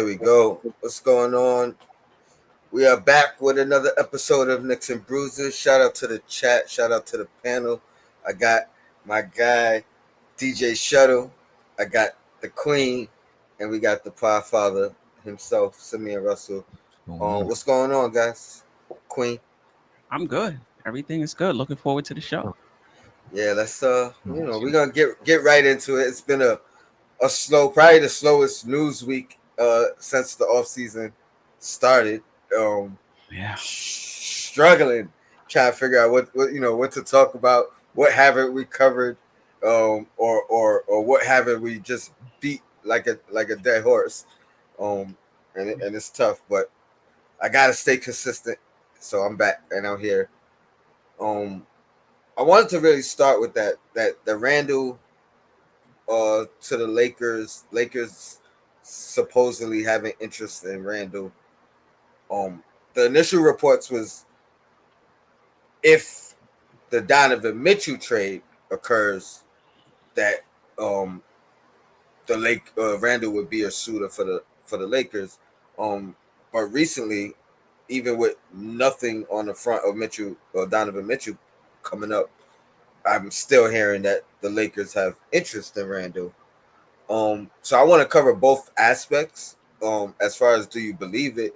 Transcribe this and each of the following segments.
we go. What's going on? We are back with another episode of Nicks and Bruises. Shout out to the chat. Shout out to the panel. I got my guy, DJ Shuttle. I got the Queen. And we got the Podfather himself, Simeon Russell. What's going on, guys? Queen. I'm good. Everything is good. Looking forward to the show. Yeah, let's we're gonna get right into it. It's been a slow, probably the slowest news week since the off season started. Yeah. Struggling, trying to figure out what to talk about. What haven't we covered, or what haven't we just beat like a dead horse, and it's tough. But I gotta stay consistent, so I'm back and I'm here. I wanted to really start with that the Randle to the Lakers. Lakers supposedly having interest in Randle. The initial reports was if the Donovan Mitchell trade occurs, that um Randle would be a suitor for the Lakers. But recently, even with nothing on the front of Mitchell or Donovan Mitchell coming up, I'm still hearing that the Lakers have interest in Randle. So I want to cover both aspects. As far as do you believe it,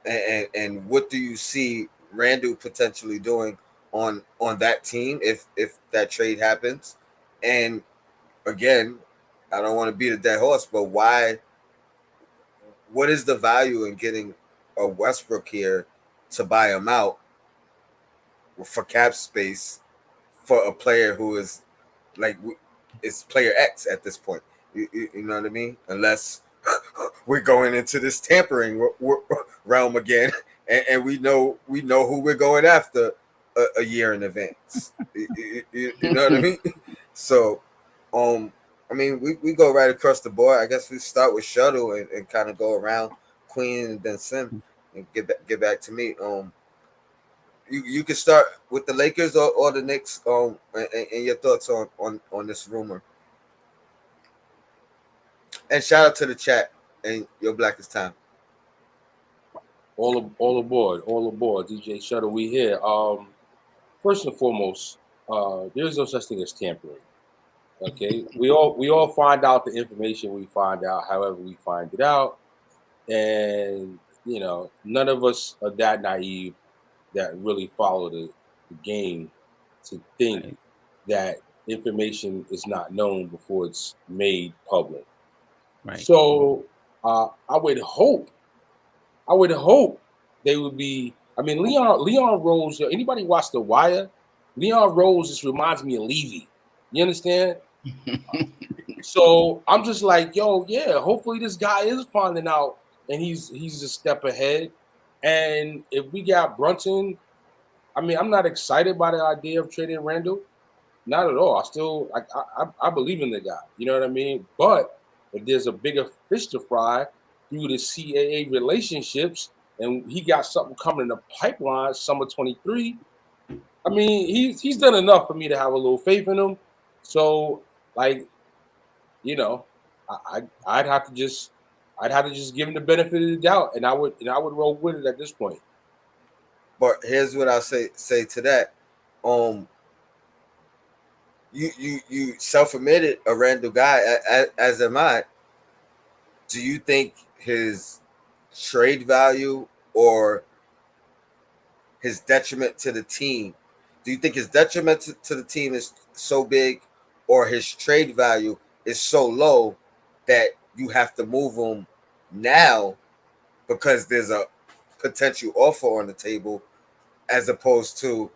and what do you see Randle potentially doing on that team if that trade happens? And again, I don't want to beat a dead horse, but why? What is the value in getting a Westbrook here to buy him out for cap space for a player who is like it's player X at this point? You know what I mean? Unless we're going into this tampering realm again, and we know who we're going after a year in advance. You know what I mean? So, I mean, we go right across the board. I guess we start with Shuttle and kind of go around Queen and then Sim and get back to me. You can start with the Lakers or the Knicks. And your thoughts on this rumor. And shout out to the chat and your Blackest Time. All aboard, DJ Shuttle. We here. First and foremost, there's no such thing as tampering. Okay, we all find out the information we find out, however we find it out, and none of us are that naive that really follow the game to think Right. that information is not known before it's made public. Right. So I would hope they would be. I mean, Leon Rose. Anybody watch The Wire? Leon Rose just reminds me of Levy. You understand? So I'm just like, yo, yeah. Hopefully this guy is finding out, and he's a step ahead. And if we got Brunson, I mean, I'm not excited by the idea of trading Randle. Not at all. I still, I believe in the guy. You know what I mean? But if there's a bigger fish to fry through the CAA relationships, and he got something coming in the pipeline, summer 23. I mean, he's done enough for me to have a little faith in him. So, like, you know, I'd have to just give him the benefit of the doubt, and I would roll with it at this point. But here's what I'll say to that. Um, you self-admitted a Randle guy, as am I. Do you think his trade value or his detriment to the team? Do you think his detriment to the team is so big, or his trade value is so low that you have to move him now because there's a potential offer on the table, as opposed to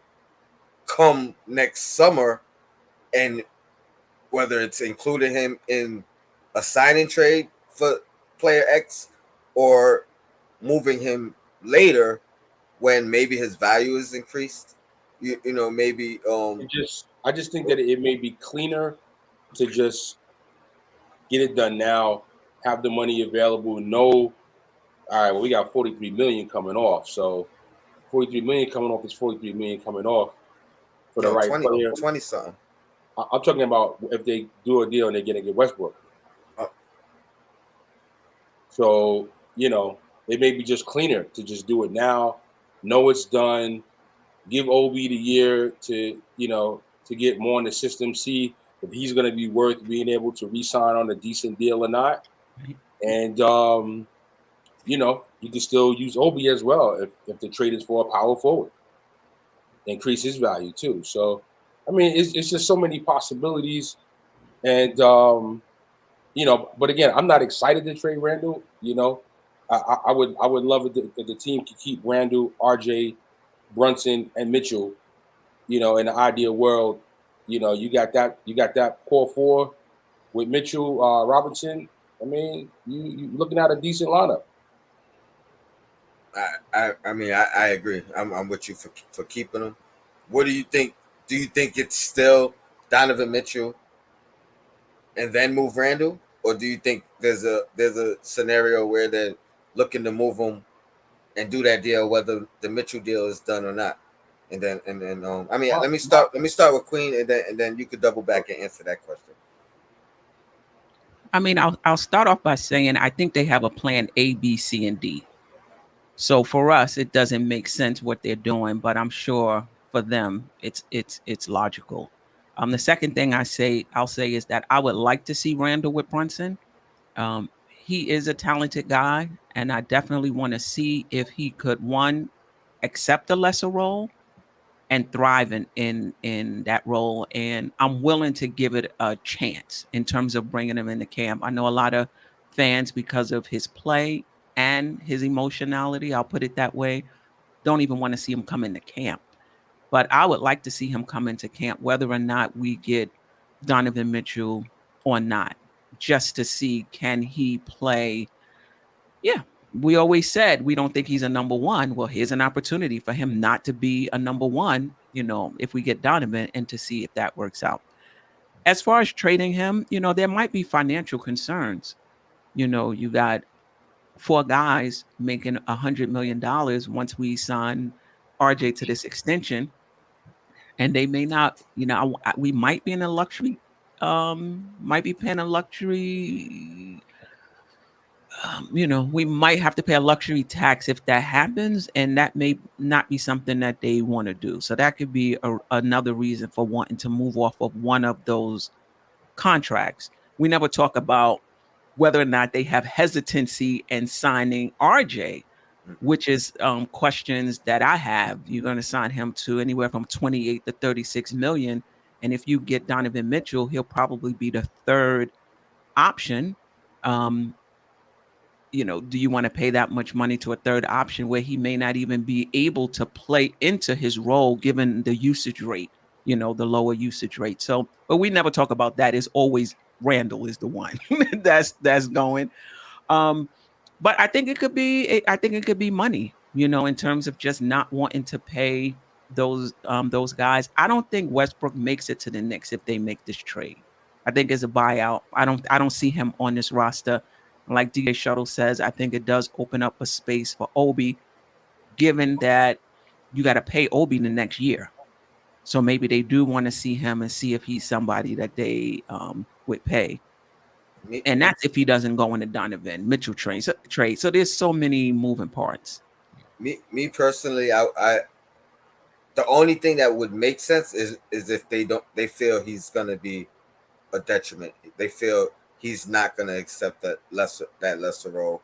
come next summer, and whether it's including him in a signing trade for player X or moving him later when maybe his value is increased. Maybe I just think that it may be cleaner to just get it done now, have the money available, know, all right, well, we got 43 million coming off. So 43 million coming off is 43 million coming off for the right 20, player. 20 something. I'm talking about if they do a deal and they're going to get Westbrook. Oh. So, it may be just cleaner to just do it now. Know it's done. Give Obi the year to get more in the system. See if he's going to be worth being able to re-sign on a decent deal or not. And you can still use Obi as well if the trade is for a power forward. Increase his value too. So, I mean, it's just so many possibilities. And but again, I'm not excited to trade Randle. I would love it if the team could keep Randle, RJ, Brunson, and Mitchell. In the ideal world, you got that core four with Mitchell, Robinson. I mean, you looking at a decent lineup. I mean, I agree. I'm with you for keeping them. What do you think? Do you think it's still Donovan Mitchell and then move Randle, or do you think there's a scenario where they're looking to move him and do that deal, whether the Mitchell deal is done or not? And then I mean, My, let me start with Queen, and then you could double back and answer that question. I mean, I'll start off by saying I think they have a plan A, B, C, and D. So for us, it doesn't make sense what they're doing, but I'm sure for them, it's logical. The second thing I'll say is that I would like to see Randall with Brunson. He is a talented guy, and I definitely want to see if he could one accept a lesser role and thrive in that role. And I'm willing to give it a chance in terms of bringing him into camp. I know a lot of fans, because of his play and his emotionality, I'll put it that way, don't even want to see him come into camp. But I would like to see him come into camp, whether or not we get Donovan Mitchell or not, just to see, can he play. Yeah, we always said we don't think he's a number one. Well, here's an opportunity for him not to be a number one, if we get Donovan, and to see if that works out. As far as trading him, there might be financial concerns. You got four guys making $100 million once we sign RJ to this extension, and they may not, we might be in a luxury, might be paying a luxury, we might have to pay a luxury tax if that happens, and that may not be something that they want to do. So that could be another reason for wanting to move off of one of those contracts. We never talk about whether or not they have hesitancy in signing RJ, which is questions that I have. You're going to sign him to anywhere from 28 to 36 million. And if you get Donovan Mitchell, he'll probably be the third option. Um, do you want to pay that much money to a third option where he may not even be able to play into his role given the usage rate, the lower usage rate? So, but we never talk about that. It's always Randall is the one that's going. Um, but I think it could be money, in terms of just not wanting to pay those guys. I don't think Westbrook makes it to the Knicks if they make this trade. I think it's a buyout. I don't see him on this roster. Like DJ Shuttle says, I think it does open up a space for Obi, given that you got to pay Obi the next year. So maybe they do want to see him and see if he's somebody that they would pay. Me, And that's if he doesn't go in the Donovan Mitchell trade. So there's so many moving parts. me personally, I the only thing that would make sense is if they feel he's gonna be a detriment. They feel he's not gonna accept that lesser role,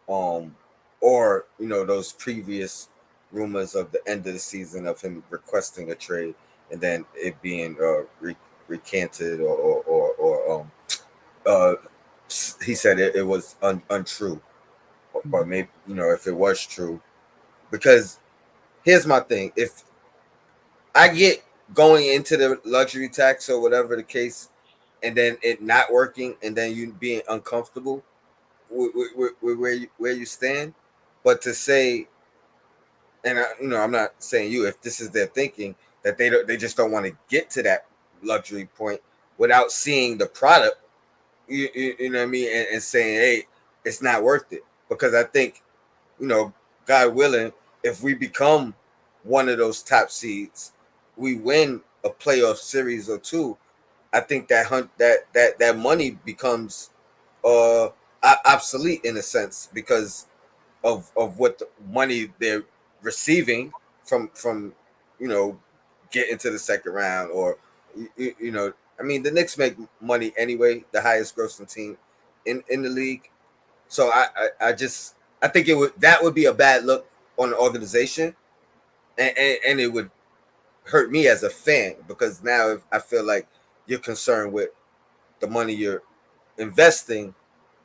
um, or those previous rumors of the end of the season of him requesting a trade and then it being recanted or uh, he said it was untrue, or maybe if it was true. Because here's my thing: if I get going into the luxury tax or whatever the case, and then it not working, and then you being uncomfortable with where you stand. But to say, and I'm not saying you, if this is their thinking that they just don't want to get to that luxury point without seeing the product, you know what I mean, and saying, hey, it's not worth it. Because I think, you know, God willing, if we become one of those top seeds, we win a playoff series or two. I think that money becomes uh obsolete in a sense, because of what the money they're receiving from you know getting to the second round or you know I mean the Knicks make money anyway, the highest grossing team in the league. So I just I think it would that would be a bad look on the organization, and it would hurt me as a fan because now if I feel like you're concerned with the money you're investing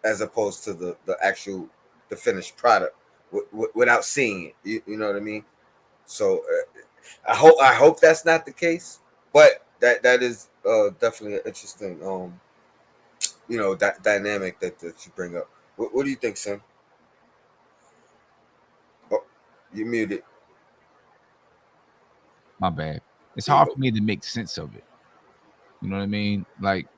as opposed to the actual the finished product without seeing it. You know what I mean? So I hope that's not the case, but that is definitely an interesting you know that dynamic that you bring up. What do you think, Sam? Oh, you muted. My bad. It's There you hard go. for me to make sense of it. You know what I mean? Like,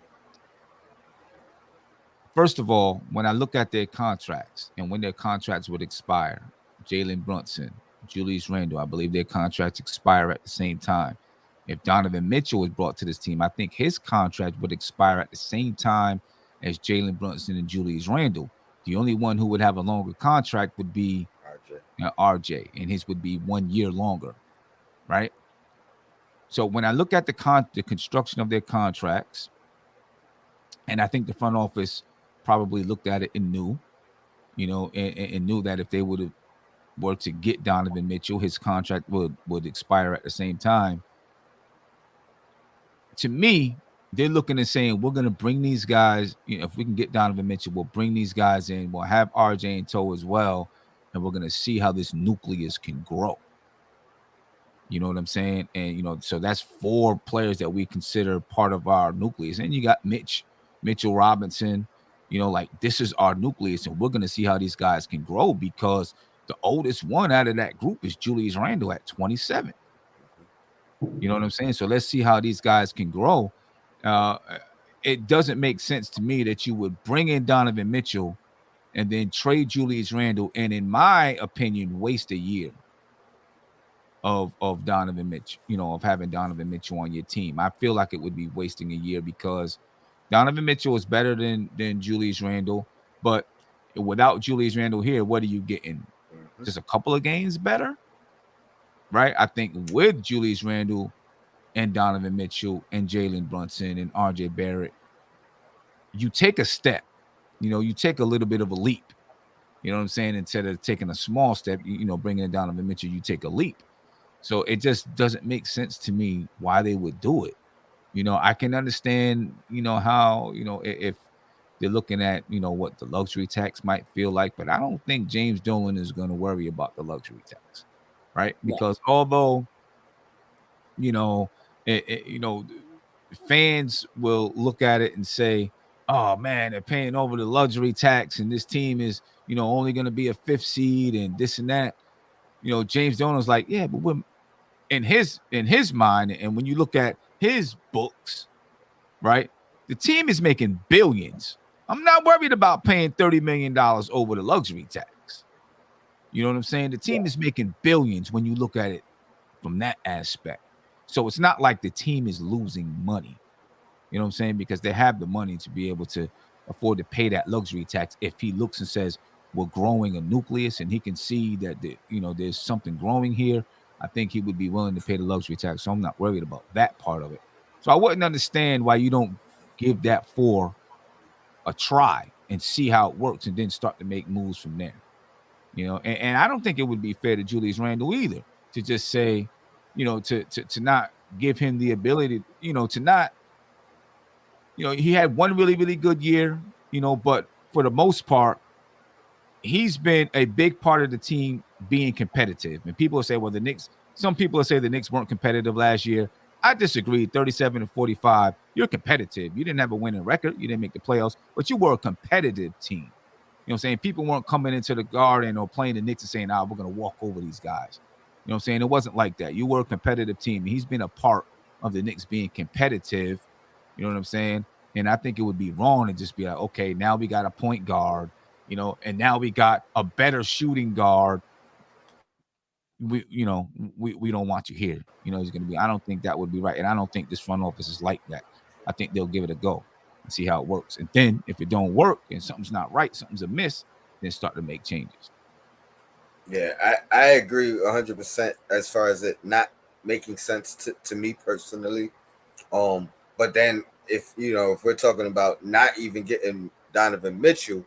first of all, when I look at their contracts and when their contracts would expire, Jalen Brunson, Julius Randle, I believe their contracts expire at the same time. If Donovan Mitchell was brought to this team, I think his contract would expire at the same time as Jalen Brunson and Julius Randle. The only one who would have a longer contract would be RJ. RJ, and his would be 1 year longer, right? So when I look at the construction of their contracts, and I think the front office probably looked at it and knew, and knew that if they would have were to get Donovan Mitchell, his contract would expire at the same time. To me, they're looking and saying, we're going to bring these guys. If we can get Donovan Mitchell, we'll bring these guys in. We'll have RJ in tow as well, and we're going to see how this nucleus can grow. You know what I'm saying? And so that's 4 players that we consider part of our nucleus. And you got Mitchell Robinson. Like, this is our nucleus, and we're going to see how these guys can grow because the oldest one out of that group is Julius Randle at 27. You know what I'm saying? So let's see how these guys can grow. It doesn't make sense to me that you would bring in Donovan Mitchell and then trade Julius Randle, and in my opinion, waste a year of Donovan Mitchell, of having Donovan Mitchell on your team. I feel like it would be wasting a year because Donovan Mitchell is better than Julius Randle, but without Julius Randle here, what are you getting? Mm-hmm. Just a couple of games better, right? I think with Julius Randle and Donovan Mitchell and Jalen Brunson and RJ Barrett, you take a step, you take a little bit of a leap. You know what I'm saying? Instead of taking a small step, bringing in Donovan Mitchell, you take a leap. So it just doesn't make sense to me why they would do it. I can understand, how, if they're looking at, what the luxury tax might feel like, but I don't think James Dolan is going to worry about the luxury tax, right? Because although, you know, fans will look at it and say, oh man, they're paying over the luxury tax and this team is, only going to be a 5th seed and this and that. James Dolan's like, yeah, but we're in his mind, and when you look at his books, right, the team is making billions. I'm not worried about paying $30 million over the luxury tax. You know what I'm saying? The team is making billions when you look at it from that aspect. So it's not like the team is losing money. You know what I'm saying? Because they have the money to be able to afford to pay that luxury tax. If he looks and says, we're growing a nucleus and he can see that, there's something growing here, I think he would be willing to pay the luxury tax. So I'm not worried about that part of it. So I wouldn't understand why you don't give that for a try and see how it works and then start to make moves from there. And I don't think it would be fair to Julius Randle either to just say, to not give him the ability, to not, he had one really, really good year, but for the most part, he's been a big part of the team being competitive. And people will say, well, some people will say the Knicks weren't competitive last year. I disagree. 37-45, you're competitive. You didn't have a winning record. You didn't make the playoffs, but you were a competitive team. You know what I'm saying? People weren't coming into the Garden or playing the Knicks and saying, we're going to walk over these guys. You know what I'm saying? It wasn't like that. You were a competitive team. He's been a part of the Knicks being competitive. You know what I'm saying? And I think it would be wrong to just be like, okay, now we got a point guard, and now we got a better shooting guard. We don't want you here. He's going to be, I don't think that would be right. And I don't think this front office is like that. I think they'll give it a go and see how it works. And then if it don't work and something's not right, something's amiss, then start to make changes. Yeah, I agree 100% as far as it not making sense to me personally. But then if we're talking about not even getting Donovan Mitchell,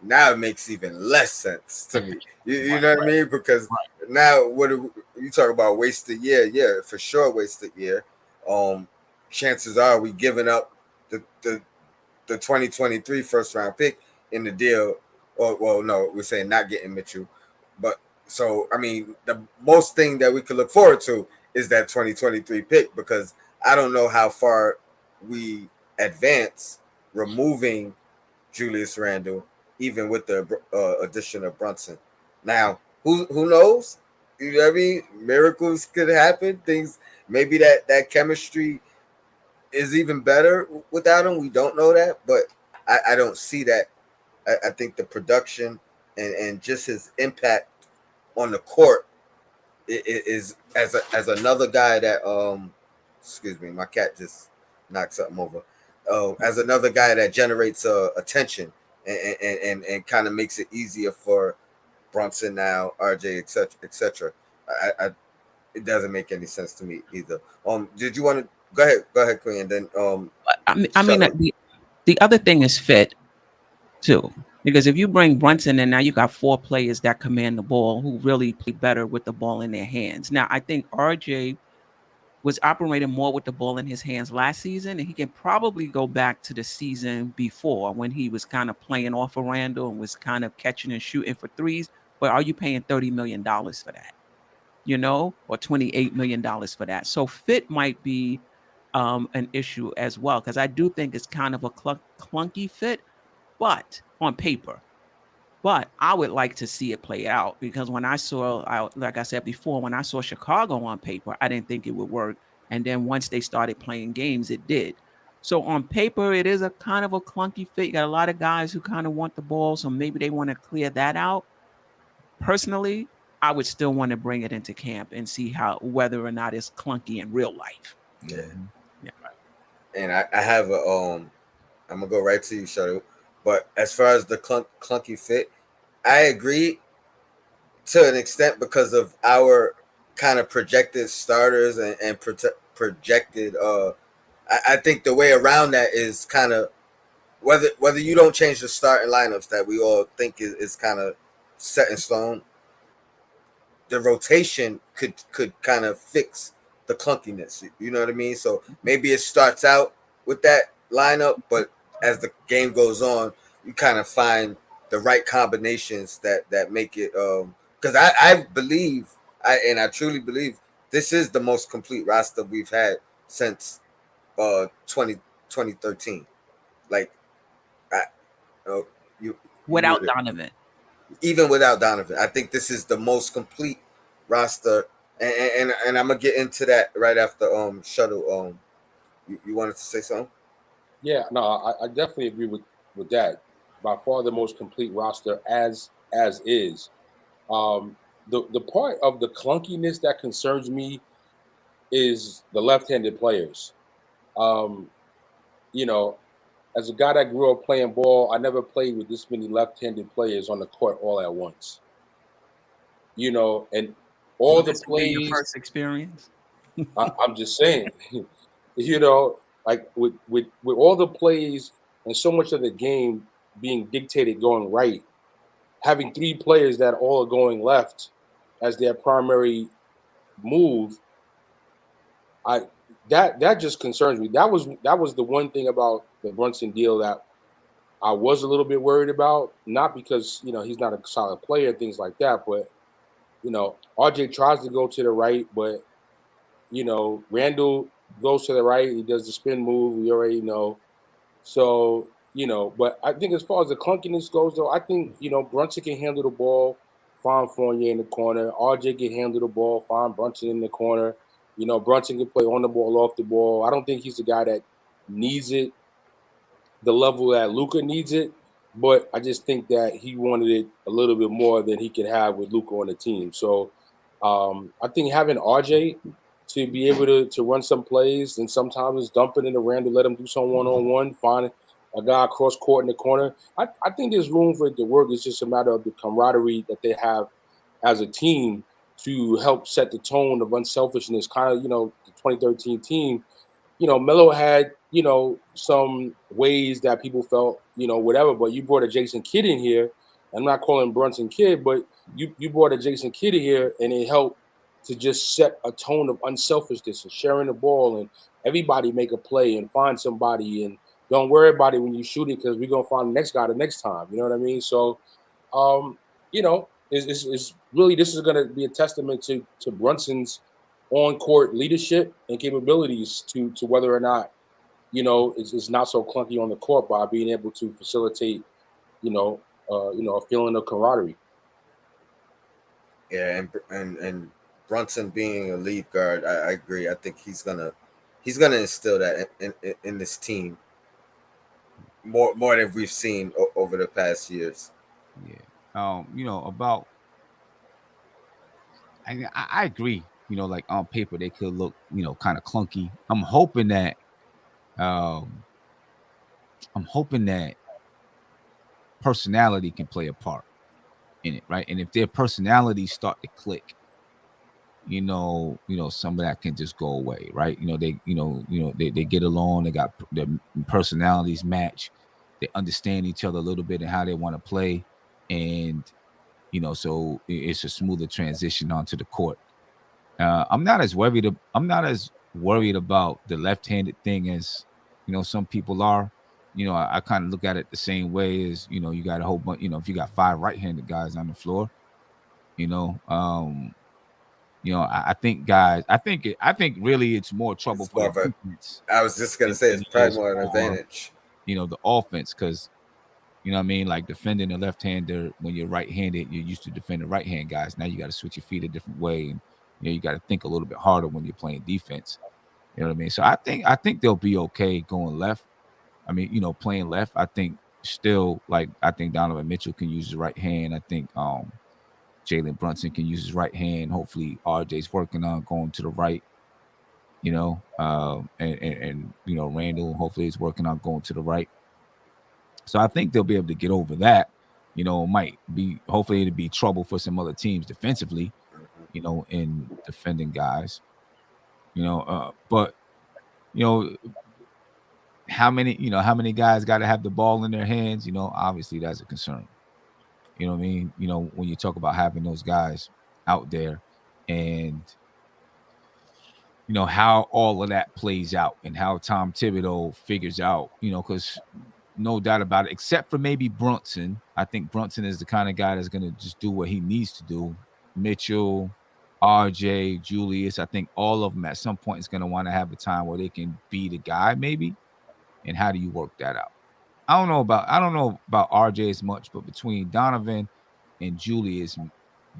now it makes even less sense to me. You know what I mean? Because now you talk about wasted year? Yeah, for sure wasted year. Um, Chances are we giving up the 2023 first round pick in the deal. Or well, no, we're saying not getting Mitchell, but so I mean the most thing that we could look forward to is that 2023 pick because I don't know how far we advance removing Julius Randle, even with the addition of Brunson. Now, who knows? You know what I mean? Miracles could happen. Things maybe that chemistry is even better without him. We don't know that, but I don't see that. I think the production and just his impact on the court is as another guy that excuse me, my cat just knocked something over. As another guy that generates attention and kind of makes it easier for Brunson now, RJ, etc., etc. I It doesn't make any sense to me either. Did you want to go ahead, Queen, and then I mean, shut up. the other thing is fit too. Because if you bring Brunson in, now you got four players that command the ball who really play better with the ball in their hands. Now, I think RJ was operating more with the ball in his hands last season, and he can probably go back to the season before when he was kind of playing off of Randle and was kind of catching and shooting for threes. But are you paying $30 million for that? Or $28 million for that? So fit might be an issue as well because I do think it's kind of a clunky fit, but on paper. But I would like to see it play out because like I said before, when I saw Chicago on paper, I didn't think it would work. And then once they started playing games, it did. So on paper, it is a kind of a clunky fit. You got a lot of guys who kind of want the ball, so maybe they want to clear that out. Personally, I would still want to bring it into camp and see whether or not it's clunky in real life. Yeah, Mhm. Yeah. and I have a I'm gonna go right to you, Shuttle. But as far as the clunky fit, I agree to an extent because of our kind of projected starters and projected. I think the way around that is kind of whether you don't change the starting lineups that we all think is kind of set in stone. The rotation could kind of fix the clunkiness. You know what I mean? So maybe it starts out with that lineup, but as the game goes on, you kind of find the right combinations that make it. Because I believe I truly believe this is the most complete roster we've had since 2013. Like I, uh, you Without would Donovan. even without Donovan. I think this is the most complete roster, and I'm gonna get into that right after Shuttle. You wanted to say something? Yeah, no, I definitely agree with that. By far the most complete roster as is. The part of the clunkiness that concerns me is the left-handed players. Um, you know, as a guy that grew up playing ball, I never played with this many left-handed players on the court all at once. And all Will the this be your plays. first experience? I'm just saying, you know, like with all the plays and so much of the game being dictated going right, having three players that all are going left as their primary move, I that just concerns me. That was the one thing about the Brunson deal that I was a little bit worried about, not because he's not a solid player and things like that, but RJ tries to go to the right, but Randle goes to the right, he does the spin move, we already know. So, but I think as far as the clunkiness goes, though, I think, Brunson can handle the ball, find Fournier in the corner. RJ can handle the ball, find Brunson in the corner. Brunson can play on the ball, off the ball. I don't think he's the guy that needs it the level that Luka needs it, but I just think that he wanted it a little bit more than he could have with Luka on the team. So I think having RJ to be able to run some plays and sometimes it's dumping in around to let him do some one-on-one, find a guy cross court in the corner. I think there's room for it to work. It's just a matter of the camaraderie that they have as a team to help set the tone of unselfishness. Kind of, the 2013 team. Melo had, some ways that people felt, whatever, but you brought a Jason Kidd in here. I'm not calling Brunson Kidd, but you brought a Jason Kidd in here, and it helped to just set a tone of unselfishness and sharing the ball, and everybody make a play and find somebody, and don't worry about it when you shoot it, because we're going to find the next guy the next time. You know what I mean? So, it's really, this is going to be a testament to Brunson's on-court leadership and capabilities to whether or not, it's not so clunky on the court by being able to facilitate, a feeling of camaraderie. Yeah, and Brunson being a lead guard, I agree. I think he's gonna instill that in this team more than we've seen over the past years. Yeah. About I agree. Like on paper they could look, kind of clunky. Um I'm hoping that personality can play a part in it, right? And if their personalities start to click, some of that can just go away, right? They get along, they got their personalities match, they understand each other a little bit and how they want to play, and so it's a smoother transition onto the court. I'm not as worried about the left-handed thing as some people are. I kind of look at it the same way as you got a whole bunch. If you got 5 right-handed guys on the floor, I think guys, I think really it's more trouble It's for more the of a, defense I was just gonna say than it's it probably is more an for advantage. the offense, because what I mean, like defending a left-hander when you're right-handed, you're used to defending right-hand guys. Now you got to switch your feet a different way, and you got to think a little bit harder when you're playing defense. You know what I mean? So I think they'll be okay going left. I mean, playing left. I think Donovan Mitchell can use his right hand. I think Jalen Brunson can use his right hand. Hopefully RJ's working on going to the right. And Randle hopefully is working on going to the right. So I think they'll be able to get over that. Might be, hopefully it'll be trouble for some other teams defensively, in defending guys. But how many guys got to have the ball in their hands? Obviously that's a concern. You know what I mean? When you talk about having those guys out there, and how all of that plays out, and how Tom Thibodeau figures out, because no doubt about it, except for maybe Brunson. I think Brunson is the kind of guy that's going to just do what he needs to do. Mitchell, RJ, Julius, I think all of them at some point is going to want to have a time where they can be the guy, maybe. And how do you work that out? I don't know about RJ as much, but between Donovan and Julius,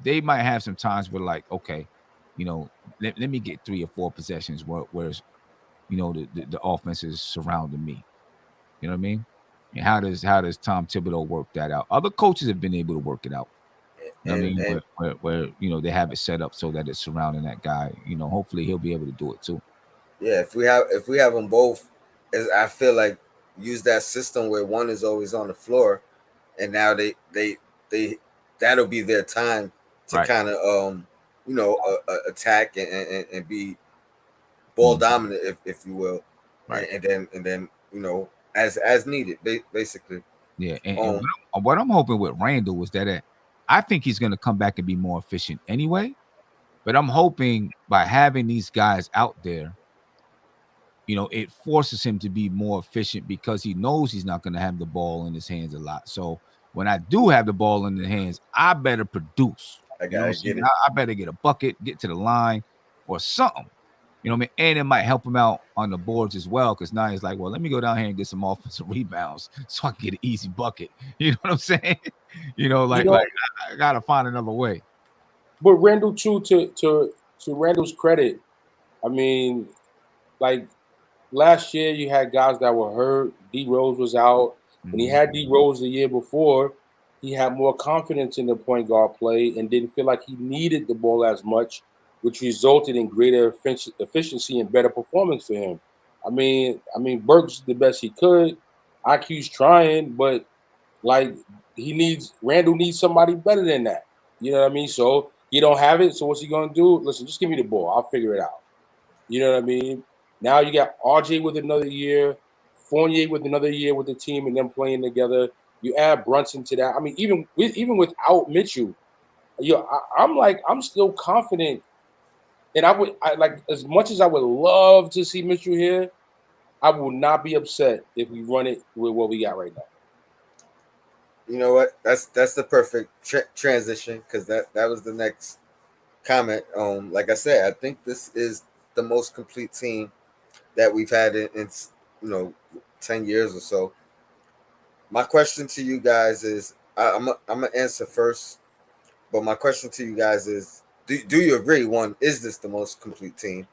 they might have some times where, like, okay, let me get 3 or 4 possessions where the offense is surrounding me. You know what I mean? And how does Tom Thibodeau work that out? Other coaches have been able to work it out. You know what I mean? And Where they have it set up so that it's surrounding that guy. Hopefully he'll be able to do it too. yeah, if we have them both, I feel like use that system where one is always on the floor, and now they that'll be their time to Right. kind of attack and be ball dominant, if you will, Right. and then as needed, basically. Yeah. And Um, what I'm hoping with Randle was that I think he's going to come back and be more efficient anyway. But I'm hoping by having these guys out there, it forces him to be more efficient, because he knows he's not going to have the ball in his hands a lot. So when I do have the ball in the hands, I better produce. I You know what gotta I'm saying? get it. I better get a bucket, get to the line or something. You know what I mean? And it might help him out on the boards as well, because now he's like, well, let me go down here and get some offensive rebounds so I can get an easy bucket. You know what I'm saying? Like I gotta find another way. But Randle, too, to Randle's credit, I mean, like last year you had guys that were hurt. D Rose was out. When he had D Rose the year before, he had more confidence in the point guard play and didn't feel like he needed the ball as much, which resulted in greater efficiency and better performance for him. I mean, Burks did the best he could. IQ's trying, but like Randle needs somebody better than that. You know what I mean? So He don't have it, so what's he gonna do? Listen, just give me the ball. I'll figure it out. You know what I mean? Now you got RJ with another year, Fournier with another year with the team, and them playing together. You add Brunson to that. I mean, even without Mitchell, I'm still confident. And I like, as much as I would love to see Mitchell here, I will not be upset if we run it with what we got right now. You know what? That's the perfect transition, because that was the next comment. Like I said, I think this is the most complete team that we've had in 10 years or so. My question to you guys is, I'm gonna answer first, but my question to you guys is, do you agree? One, is this the most complete team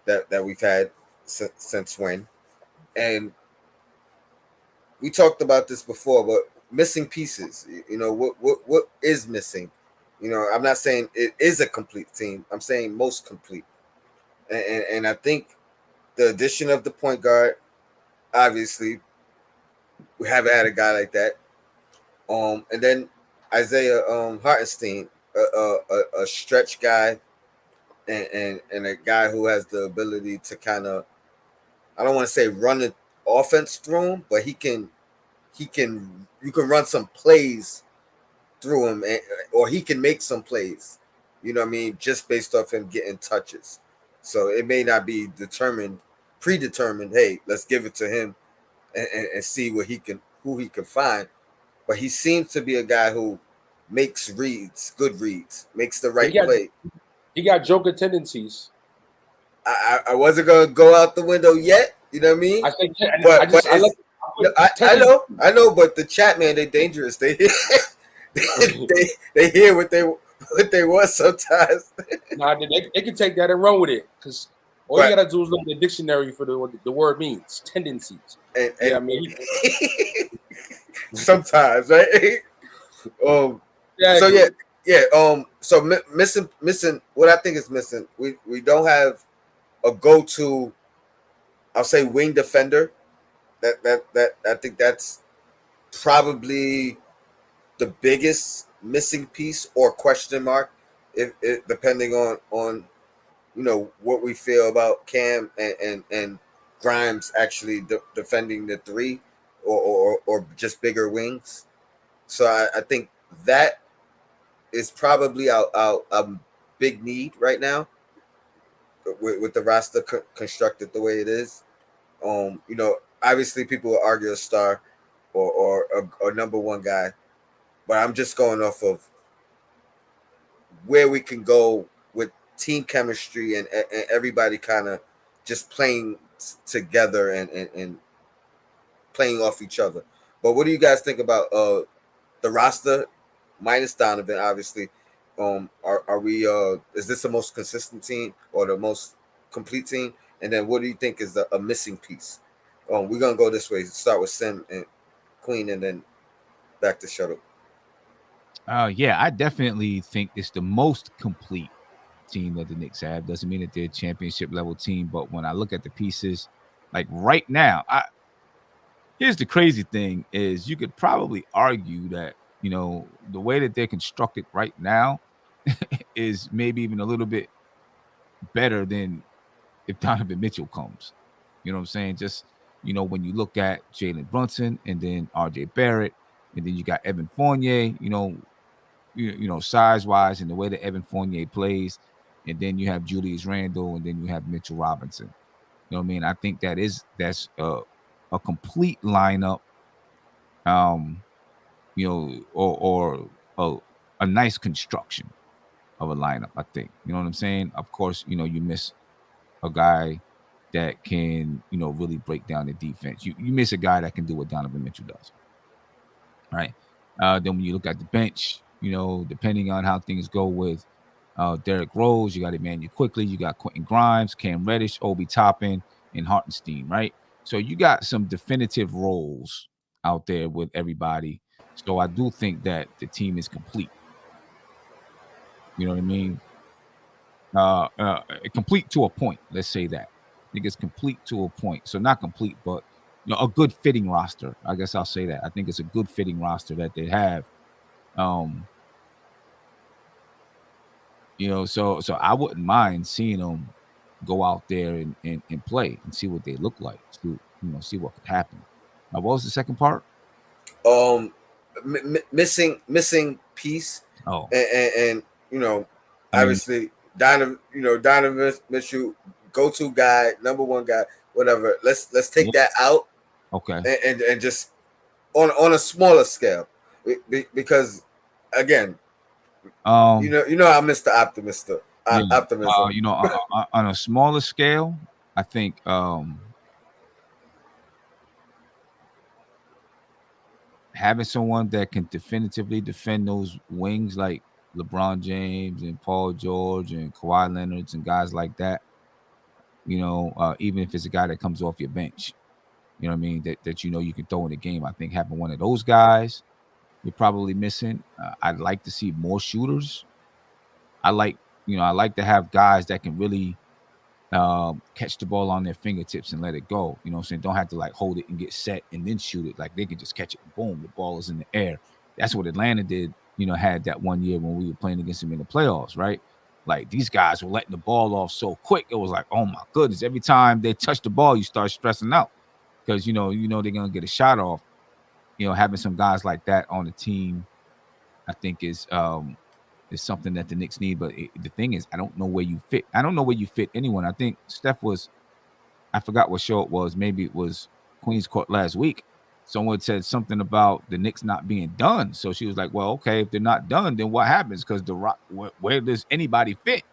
that we've had since when? And we talked about this before, but missing pieces. What is missing? I'm not saying it is a complete team. I'm saying most complete. And I think the addition of the point guard, obviously, we haven't had a guy like that. And then Isaiah Hartenstein, a stretch guy, and a guy who has the ability to kind of, I don't want to say run the offense through him, but you can run some plays through him, or he can make some plays. You know what I mean? Just based off him getting touches. So it may not be predetermined. Hey, let's give it to him and see who he can find. But he seems to be a guy who makes good reads, makes the He right got play. he got Joker tendencies. I wasn't gonna go out the window yet. You know what I mean? I think, and But I it's, like I know, but the chat, man, they dangerous. They hear what they want sometimes. Nah, they can take that and run with it, because all you But gotta do is look at the dictionary for what the word means. Tendencies. Yeah, I and mean, sometimes, right? So exactly. So missing what I think is missing. We don't have a go-to, I'll say, wing defender. That I think that's probably the biggest missing piece or question mark, if depending on what we feel about Cam and Grimes actually defending the three, or just bigger wings. So I think that is probably a big need right now, with the roster constructed the way it is. Obviously people will argue a star or a number one guy, but I'm just going off of where we can go with team chemistry and everybody kind of just playing together and playing off each other. But what do you guys think about the roster minus Donovan? Obviously, are we? Is this the most consistent team or the most complete team? And then what do you think is a missing piece? We're gonna go this way. Start with Sim and Queen, and then back to Shuttle. Yeah, I definitely think it's the most complete team that the Knicks have. Doesn't mean that they're a championship level team, but when I look at the pieces, like right now, here's the crazy thing is you could probably argue that, the way that they're constructed right now is maybe even a little bit better than if Donovan Mitchell comes. You know what I'm saying? Just, when you look at Jalen Brunson and then RJ Barrett, and then you got Evan Fournier, size wise, and the way that Evan Fournier plays, and then you have Julius Randle, and then you have Mitchell Robinson. You know what I mean? I think that's a complete lineup, or a nice construction of a lineup. I think, you know what I'm saying. Of course, you miss a guy that can, really break down the defense. You miss a guy that can do what Donovan Mitchell does, right? Then when you look at the bench, depending on how things go with Derrick Rose, you got Emmanuel Quickly, you got Quentin Grimes, Cam Reddish, Obi Toppin, and Hartenstein, right? So you got some definitive roles out there with everybody. So I do think that the team is complete. You know what I mean? Complete to a point. Let's say that. I think it's complete to a point. So not complete, but a good fitting roster. I guess I'll say that. I think it's a good fitting roster that they have. Um, So I wouldn't mind seeing them go out there and play and see what they look like. See what could happen. What was the second part? Um, missing piece, Oh, and I mean, obviously Donovan Mitchell, go-to guy, number one guy, whatever. Let's yeah, take that out okay. and just on a smaller scale, because again, Um, I miss the yeah. optimism. On a smaller scale, I think having someone that can definitively defend those wings like LeBron James and Paul George and Kawhi Leonard and guys like that, even if it's a guy that comes off your bench, you know what I mean, that you can throw in the game. I think having one of those guys, you're probably missing. I'd like to see more shooters. I like to have guys that can really catch the ball on their fingertips and let it go. You know what I'm saying? Don't have to like hold it and get set and then shoot it. Like they can just catch it. Boom, the ball is in the air. That's what Atlanta did, had that one year when we were playing against them in the playoffs, right? Like these guys were letting the ball off so quick. It was like, oh my goodness. Every time they touch the ball, you start stressing out because they're gonna get a shot off. Having some guys like that on the team, I think is something that the Knicks need. But the thing is, I don't know where you fit. I don't know where you fit anyone. I think Steph was. I forgot what show it was. Maybe it was Queen's Court last week. Someone said something about the Knicks not being done. So she was like, "Well, okay, if they're not done, then what happens? Because the Rock, where does anybody fit?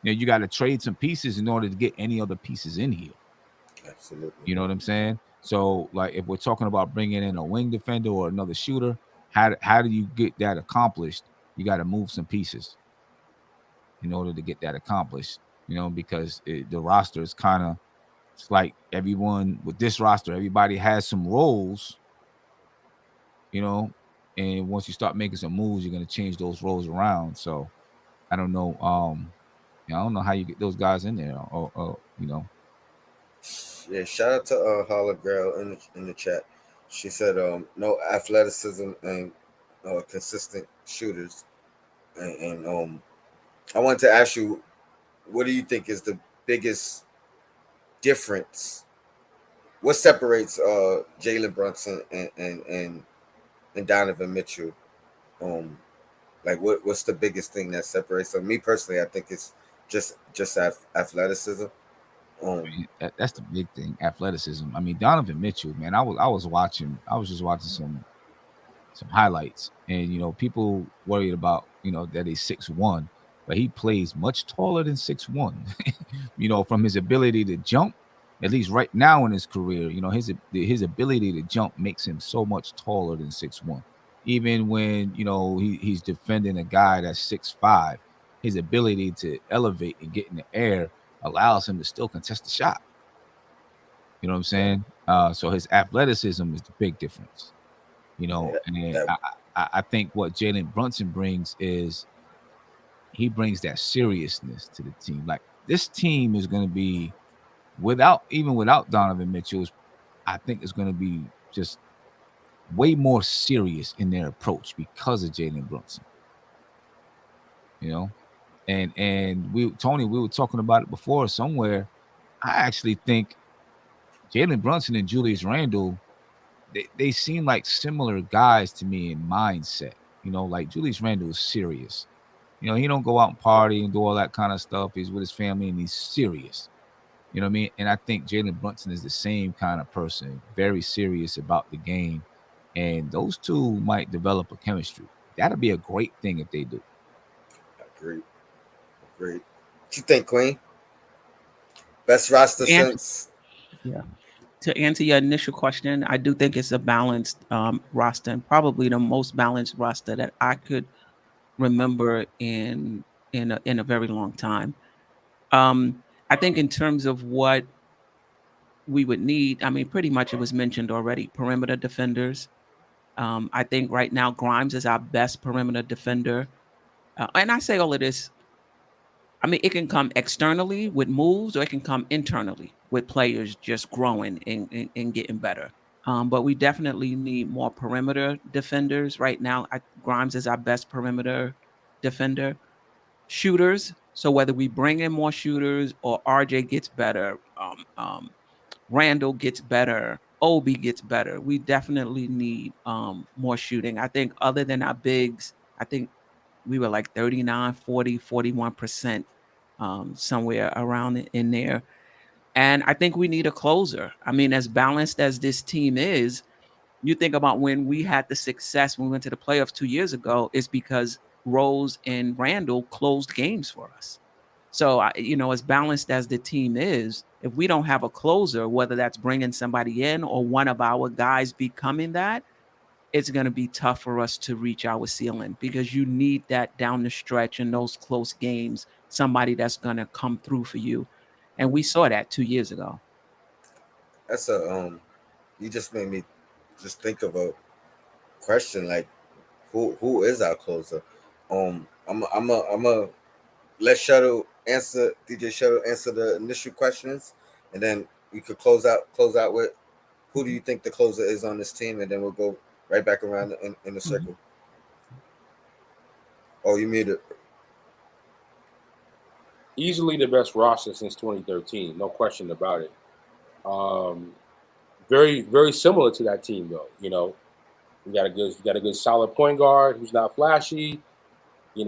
You got to trade some pieces in order to get any other pieces in here. Absolutely. You know what I'm saying? So, like, if we're talking about bringing in a wing defender or another shooter, how do you get that accomplished? You got to move some pieces in order to get that accomplished. Because the roster is kind of, it's like everyone with this roster, everybody has some roles, you know, and once you start making some moves, you're going to change those roles around. So I don't know. I don't know how you get those guys in there, or. Yeah, shout out to Holla Girl in the chat. She said no athleticism and consistent shooters. And I wanted to ask you, what do you think is the biggest difference? What separates Jalen Brunson and Donovan Mitchell? Um, like what's the biggest thing that separates them? Me personally, I think it's just athleticism. Um, That's the big thing, athleticism. I mean, Donovan Mitchell, man, I was just watching some highlights, and people worried about that he's 6'1", but he plays much taller than 6'1". From his ability to jump, at least right now in his career, his ability to jump makes him so much taller than 6'1". Even when he's defending a guy that's 6'5", his ability to elevate and get in the air allows him to still contest the shot. You know what I'm yeah, saying? So his athleticism is the big difference. yeah, And that I think what Jalen Brunson brings is he brings that seriousness to the team. Like this team is going to be without Donovan Mitchell, I think it's going to be just way more serious in their approach because of Jalen Brunson. You know, and we were talking about it before somewhere. I actually think Jalen Brunson and Julius Randle, they seem like similar guys to me in mindset. Like Julius Randle is serious. He don't go out and party and do all that kind of stuff. He's with his family and he's serious. You know what I mean? And I think Jalen Brunson is the same kind of person, very serious about the game. And those two might develop a chemistry. That'd be a great thing if they do. great, great. What you think, Queen? Best roster And since yeah, to answer your initial question, I do think it's a balanced roster, and probably the most balanced roster that I could remember in a very long time. I think in terms of what we would need, I mean, pretty much it was mentioned already. Perimeter defenders. I think right now Grimes is our best perimeter defender, and I say all of this. I mean, it can come externally with moves, or it can come internally with players just growing and getting better. But we definitely need more perimeter defenders right now. Grimes is our best perimeter defender. shooters. So whether we bring in more shooters or RJ gets better, Randle gets better, Obi gets better, we definitely need more shooting. I think other than our bigs, I think we were like 39, 40, 41%, somewhere around in there. And I think we need a closer. I mean, as balanced as this team is, you think about when we had the success when we went to the playoffs 2 years ago, it's because Rose and Randall closed games for us. So, as balanced as the team is, if we don't have a closer, whether that's bringing somebody in or one of our guys becoming that, it's going to be tough for us to reach our ceiling, because you need that down the stretch in those close games, somebody that's going to come through for you. And we saw that 2 years ago. That's a you just made me just think of a question like who is our closer? I'm a let Shuttle answer DJ Shuttle answer the initial questions, and then we could close out with who do you think the closer is on this team, and then we'll go right back around in the circle. Oh, you made it. Easily the best roster since 2013, no question about it. Very, very similar to that team, though. We got a good solid point guard who's not flashy.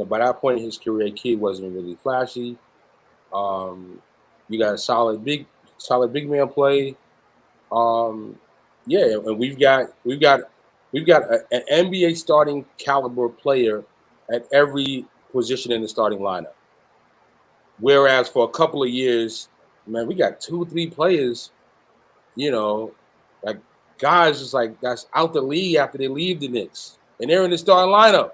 By that point in his career, Kid wasn't really flashy. You got a solid big man play. Yeah, and we've got an NBA starting caliber player at every position in the starting lineup. Whereas for a couple of years, man, we got 2, 3 players, like guys just like that's out the league after they leave the Knicks, and they're in the starting lineup.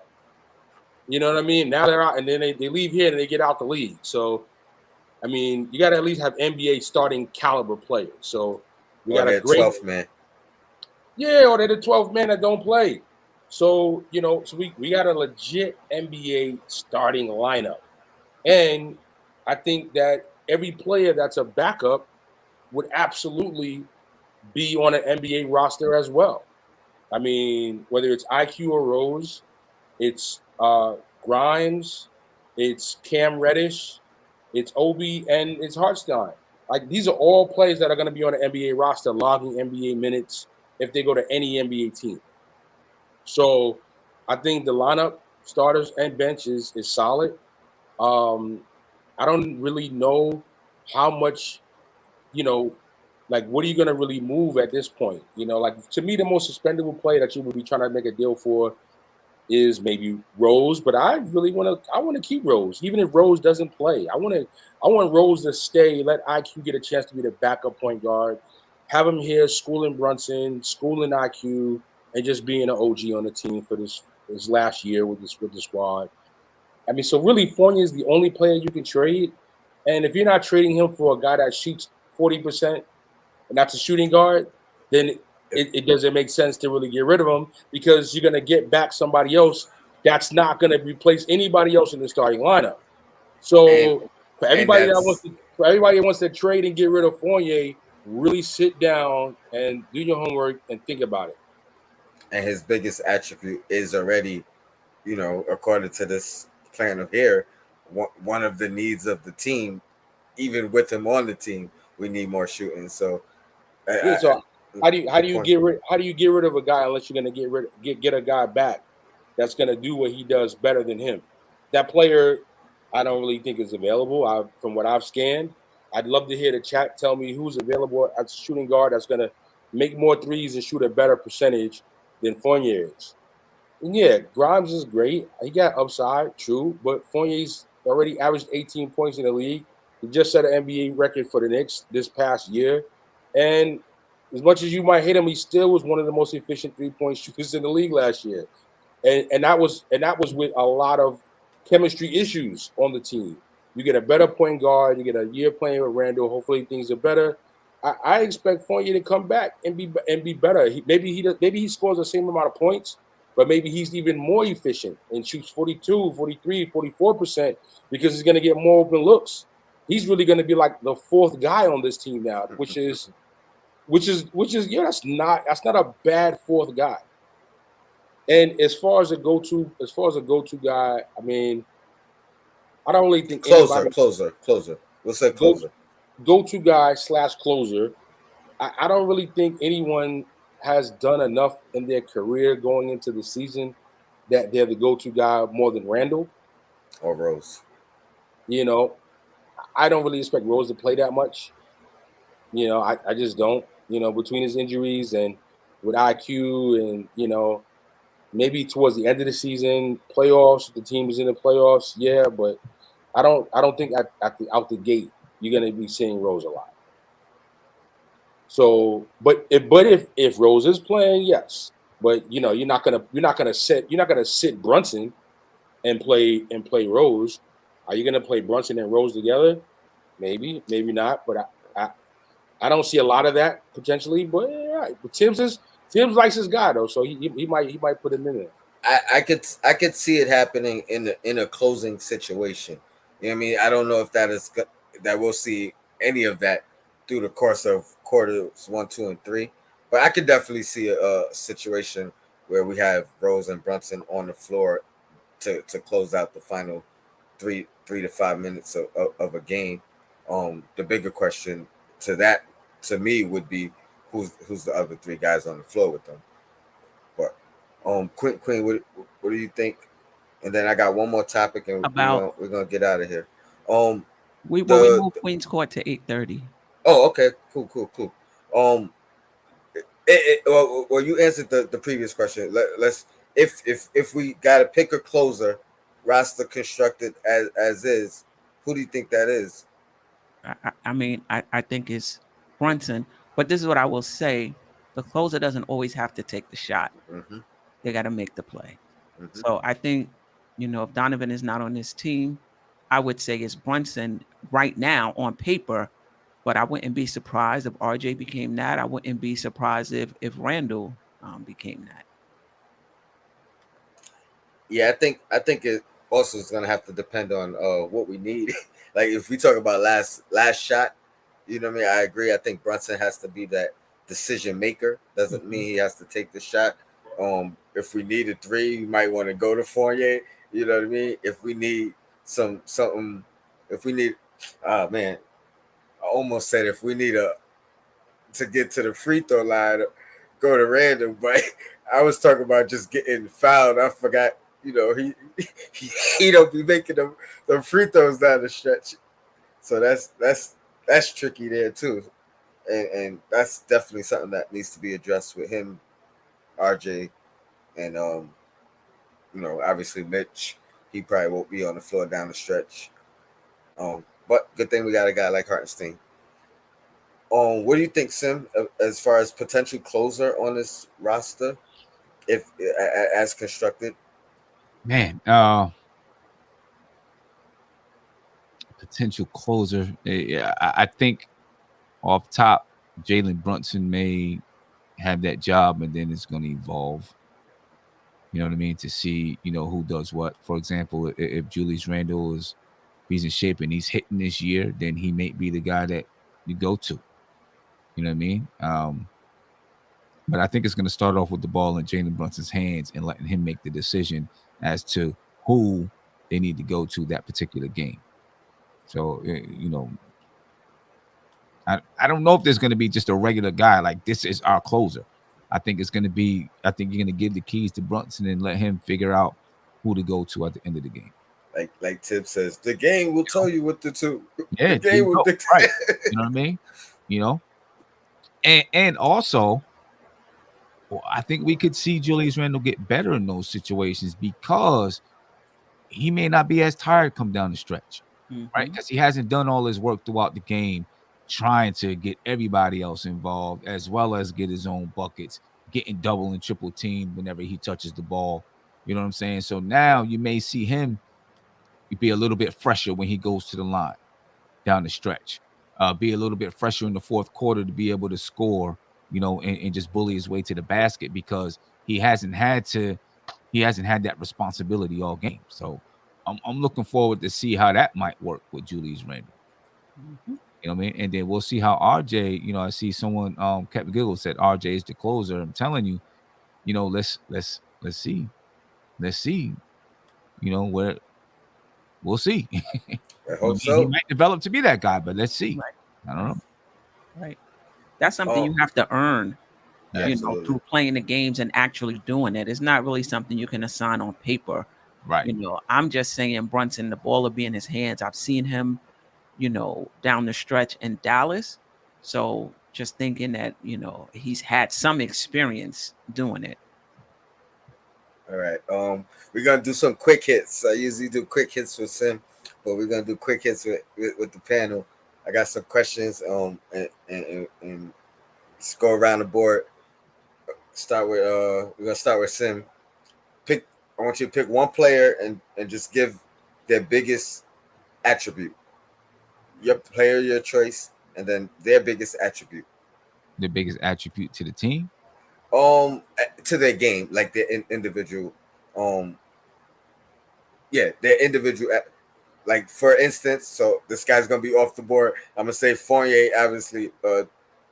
You know what I mean? Now they're out, and then they leave here and they get out the league. So, I mean, you got to at least have NBA starting caliber players. So we Or got a that great 12th man. Yeah, or they're the 12th man that don't play. So, so we got a legit NBA starting lineup. And I think that every player that's a backup would absolutely be on an NBA roster as well. I mean, whether it's IQ or Rose, it's Grimes, it's Cam Reddish, it's Obi, and it's Hartstein. Like, these are all players that are going to be on an NBA roster logging NBA minutes if they go to any NBA team. So I think the lineup, starters and benches, is solid. I don't really know how much, like, what are you going to really move at this point? Like, to me, the most suspendable player that you would be trying to make a deal for is maybe Rose, but I really want to keep Rose, even if Rose doesn't play. I want Rose to stay, let IQ get a chance to be the backup point guard, have him here schooling Brunson, schooling IQ, and just being an OG on the team for this last year with the squad. I mean, so really, Fournier is the only player you can trade, and if you're not trading him for a guy that shoots 40% and that's a shooting guard, then it doesn't make sense to really get rid of him, because you're going to get back somebody else that's not going to replace anybody else in the starting lineup. And So and that's for everybody that wants to trade and get rid of Fournier, really sit down and do your homework and think about it. and his biggest attribute is already, according to this plan of here, one of the needs of the team. Even with him on the team, we need more shooting. So, Yeah. I, So how good do you point. get rid of a guy unless you're going to get a guy back that's going to do what he does better than him? That player, I don't really think is available. From what I've scanned, I'd love to hear the chat tell me who's available as shooting guard that's going to make more threes and shoot a better percentage than Fournier is. And yeah, Grimes is great. He got upside, true, but Fournier's already averaged 18 points in the league. He just set an NBA record for the Knicks this past year. And as much as you might hate him, he still was one of the most efficient 3-point shooters in the league last year. And that was with a lot of chemistry issues on the team. You get a better point guard, you get a year playing with Randle. Hopefully things are better. I expect Fournier to come back and be better. Maybe he scores the same amount of points, but maybe he's even more efficient and shoots 42, 43, 44% because he's going to get more open looks. He's really going to be like the fourth guy on this team now, yeah, that's not a bad fourth guy. And as far as a go-to guy, I mean, I don't really think Closer, anybody closer. We'll say go closer. go to guy slash closer. I don't really think anyone has done enough in their career going into the season that they're the go to guy more than Randle. Or Rose. You know, I don't really expect Rose to play that much. I just don't. Between his injuries and with IQ and maybe towards the end of the season, playoffs, the team is in the playoffs, yeah, but I don't think out the gate you're gonna be seeing Rose a lot. So, but if Rose is playing, yes. But you're not gonna sit Brunson and play Rose. Are you gonna play Brunson and Rose together? Maybe, maybe not. But I, I don't see a lot of that potentially. But yeah, right. But Tibbs likes his guy though, so he might put him in there. I could see it happening in a closing situation. You know what I mean? I don't know if that we'll see any of that through the course of quarters 1, 2, and 3, but I could definitely see a situation where we have Rose and Brunson on the floor to close out the final 3 to 5 minutes of a game. The bigger question to that to me would be who's the other three guys on the floor with them. But Queen, what do you think? And then I got one more topic, and About we're gonna get out of here. Um, we the moved Queens Court to 8:30. oh, okay, cool. Um, well, you answered the previous question. Let's if we got to pick a closer, roster constructed as is, who do you think that is? I mean, I think it's Brunson, but this is what I will say: the closer doesn't always have to take the shot. Mm-hmm, They got to make the play. mm-hmm. So I think, if Donovan is not on this team, I would say it's Brunson right now on paper, but I wouldn't be surprised if RJ became that. I wouldn't be surprised if Randle became that. Yeah, I think it also is gonna have to depend on what we need. Like if we talk about last shot, you know what I mean? I agree. I think Brunson has to be that decision maker. Doesn't Mhm. mean he has to take the shot. If we need a three, you might want to go to Fournier. You know what I mean? If we need something, if we need, oh man, I almost said if we need a to get to the free throw line, go to Randall. But I was talking about just getting fouled. I forgot. He don't be making them free throws down the stretch. So that's tricky there too, and that's definitely something that needs to be addressed with him, RJ, and obviously Mitch. He probably won't be on the floor down the stretch. But good thing we got a guy like Hartenstein. What do you think, Sim, as far as potential closer on this roster, if as constructed? Man, potential closer. Yeah, I think off top, Jalen Brunson may have that job, and then it's going to evolve. You know what I mean? To see, who does what. For example, if Julius Randle he's in shape and he's hitting this year, then he may be the guy that you go to. You know what I mean? But I think it's going to start off with the ball in Jalen Brunson's hands and letting him make the decision as to who they need to go to that particular game. So, I don't know if there's going to be just a regular guy like this is our closer. I think you're going to give the keys to Brunson and let him figure out who to go to at the end of the game. Like Tip says, the game will tell you what to do. Yeah, The there you game will go. dictate. Right. You know what I mean? You know, and also, well, I think we could see Julius Randle get better in those situations because he may not be as tired come down the stretch, right? Mhm. Because he hasn't done all his work throughout the game, trying to get everybody else involved as well as get his own buckets, getting double and triple teamed whenever he touches the ball. You know what I'm saying? So now you may see him be a little bit fresher when he goes to the line down the stretch. Be a little bit fresher in the fourth quarter to be able to score, and just bully his way to the basket because he hasn't had that responsibility all game. So I'm looking forward to see how that might work with Julius Randle. Mhm. You know what I mean? And then we'll see how RJ, I see someone Captain Giggle said RJ is the closer. I'm telling you, let's see. Let's see, where we'll see. I hope He so. might develop to be that guy, but let's see. Right. I don't know. Right. That's something you have to earn, Yeah. Absolutely. through playing the games and actually doing it. It's not really something you can assign on paper. Right. I'm just saying Brunson, the ball will be in his hands. I've seen him, down the stretch in Dallas. So just thinking that, he's had some experience doing it. All right. We're gonna do some quick hits. I usually do quick hits with Sim, but we're gonna do quick hits with the panel. I got some questions. And let's go around the board. We're gonna start with Sim. Pick. I want you to pick one player and just give their biggest attribute. Your player, your choice, and then their biggest attribute. The biggest attribute to the team. To their game, like their individual. Um, yeah, their individual. Like for instance, so this guy's gonna be off the board. I'm gonna say Fournier, obviously,